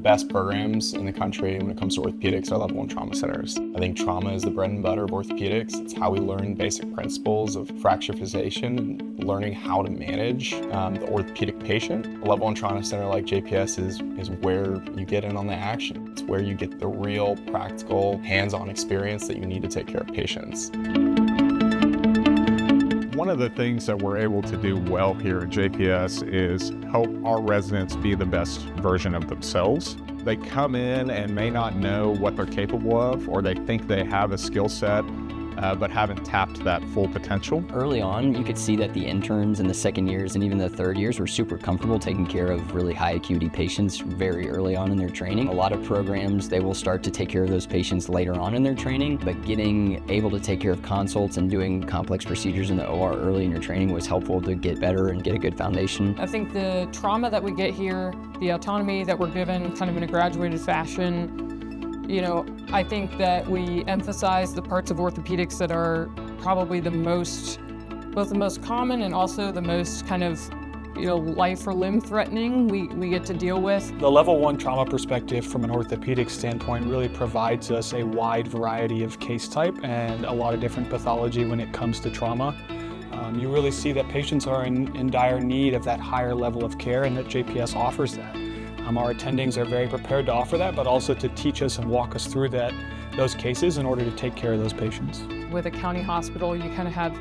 best programs in the country when it comes to orthopedics are level 1 trauma centers. I think trauma is the bread and butter of orthopedics. It's how we learn basic principles of fracture fixation and learning how to manage the orthopedic patient. A level 1 trauma center like JPS is where you get in on the action. It's where you get the real practical hands-on experience that you need to take care of patients. One of the things that we're able to do well here at JPS is help our residents be the best version of themselves. They come in and may not know what they're capable of, or they think they have a skill set, but haven't tapped that full potential. Early on, you could see that the interns in the second years and even the third years were super comfortable taking care of really high acuity patients very early on in their training. A lot of programs, they will start to take care of those patients later on in their training, but getting able to take care of consults and doing complex procedures in the OR early in your training was helpful to get better and get a good foundation. I think the trauma that we get here, the autonomy that we're given kind of in a graduated fashion, I think that we emphasize the parts of orthopedics that are probably both the most common and also the most kind of, life or limb threatening we get to deal with. The level 1 trauma perspective from an orthopedic standpoint really provides us a wide variety of case type and a lot of different pathology when it comes to trauma. You really see that patients are in dire need of that higher level of care, and that JPS offers that. Our attendings are very prepared to offer that, but also to teach us and walk us through those cases in order to take care of those patients. With a county hospital, you kind of have,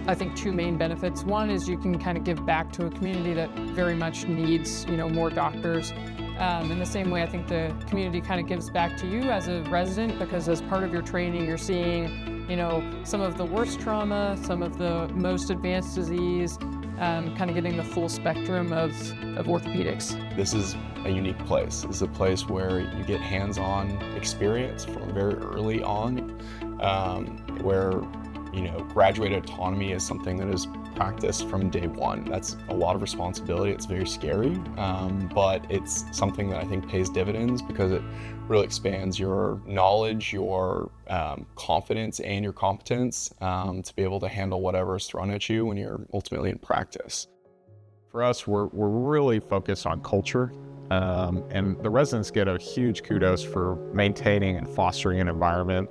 I think, two main benefits. One is you can kind of give back to a community that very much needs, more doctors. In the same way, I think the community kind of gives back to you as a resident, because as part of your training, you're seeing, some of the worst trauma, some of the most advanced disease, kind of getting the full spectrum of orthopedics. This is a unique place. This is a place where you get hands-on experience from very early on, where graduated autonomy is something that is practiced from day one. That's a lot of responsibility. It's very scary, but it's something that I think pays dividends because it really expands your knowledge, your confidence, and your competence to be able to handle whatever is thrown at you when you're ultimately in practice. For us, we're really focused on culture, and the residents get a huge kudos for maintaining and fostering an environment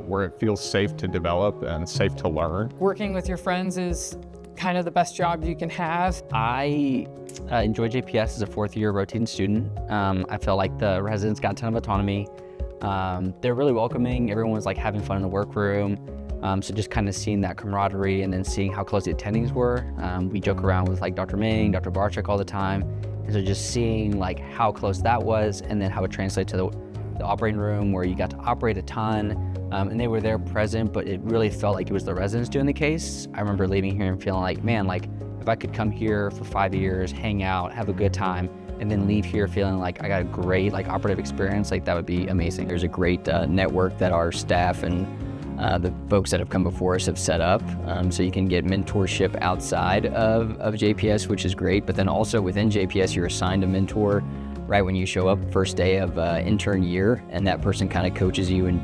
where it feels safe to develop and safe to learn. Working with your friends is kind of the best job you can have. I enjoy JPS as a fourth year rotating student. I felt like the residents got a ton of autonomy. They're really welcoming. Everyone was like having fun in the workroom. So just kind of seeing that camaraderie and then seeing how close the attendings were. We joke around with like Dr. Ming, Dr. Barczyk all the time. And so just seeing like how close that was and then how it translates to the operating room where you got to operate a ton. And they were there present, but it really felt like it was the residents doing the case. I remember leaving here and feeling like, man, like if I could come here for 5 years, hang out, have a good time, and then leave here feeling like I got a great operative experience, like that would be amazing. There's a great network that our staff and the folks that have come before us have set up. So you can get mentorship outside of JPS, which is great, but then also within JPS, you're assigned a mentor right when you show up, first day of intern year, and that person kind of coaches you and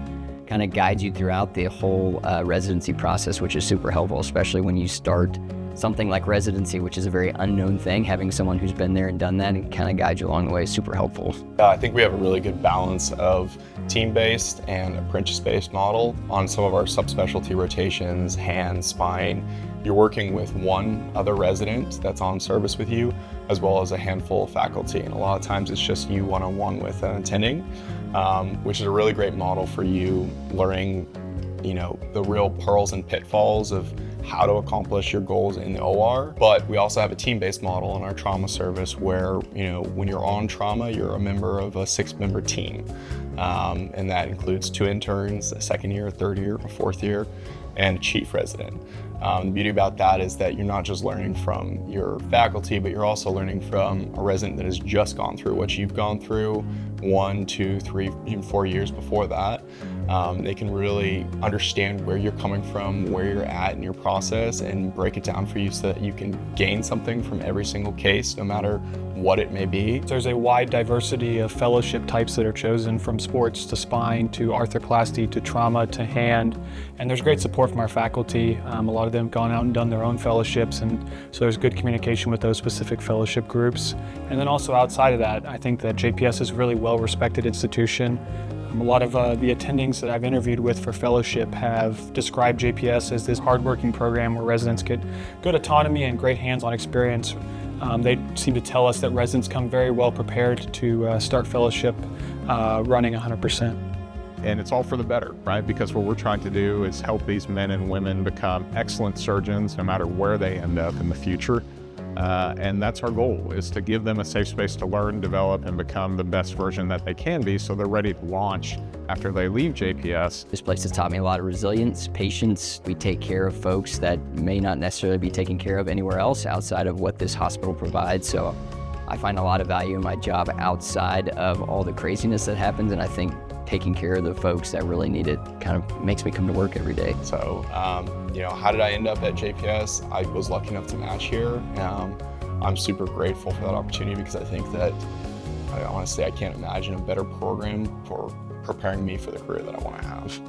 kind of guides you throughout the whole residency process, which is super helpful, especially when you start something like residency, which is a very unknown thing. Having someone who's been there and done that and kind of guide you along the way is super helpful. I think we have a really good balance of team-based and apprentice-based model on some of our subspecialty rotations, hand, spine. You're working with one other resident that's on service with you, as well as a handful of faculty. And a lot of times it's just you one-on-one with an attending, which is a really great model for you learning, the real pearls and pitfalls of how to accomplish your goals in the OR. But we also have a team-based model in our trauma service where, when you're on trauma, you're a member of a 6-member team. And that includes 2 interns, a second year, a third year, a fourth year, and a chief resident. The beauty about that is that you're not just learning from your faculty, but you're also learning from a resident that has just gone through what you've gone through 1, 2, 3, even 4 years before that. They can really understand where you're coming from, where you're at in your process, and break it down for you so that you can gain something from every single case, no matter what it may be. There's a wide diversity of fellowship types that are chosen, from sports to spine to arthroplasty to trauma to hand, and there's great support from our faculty. A lot of them have gone out and done their own fellowships, and so there's good communication with those specific fellowship groups. And then also outside of that, I think that JPS is a really well-respected institution. A lot of the attendings that I've interviewed with for fellowship have described JPS as this hardworking program where residents get good autonomy and great hands-on experience. They seem to tell us that residents come very well prepared to start fellowship running 100%. And it's all for the better, right? Because what we're trying to do is help these men and women become excellent surgeons no matter where they end up in the future. And that's our goal, is to give them a safe space to learn, develop, and become the best version that they can be so they're ready to launch after they leave JPS. This place has taught me a lot of resilience, patience. We take care of folks that may not necessarily be taken care of anywhere else outside of what this hospital provides. So I find a lot of value in my job outside of all the craziness that happens, and I think taking care of the folks that really need it kind of makes me come to work every day. So, how did I end up at JPS? I was lucky enough to match here. I'm super grateful for that opportunity because I think that, honestly, I can't imagine a better program for preparing me for the career that I want to have.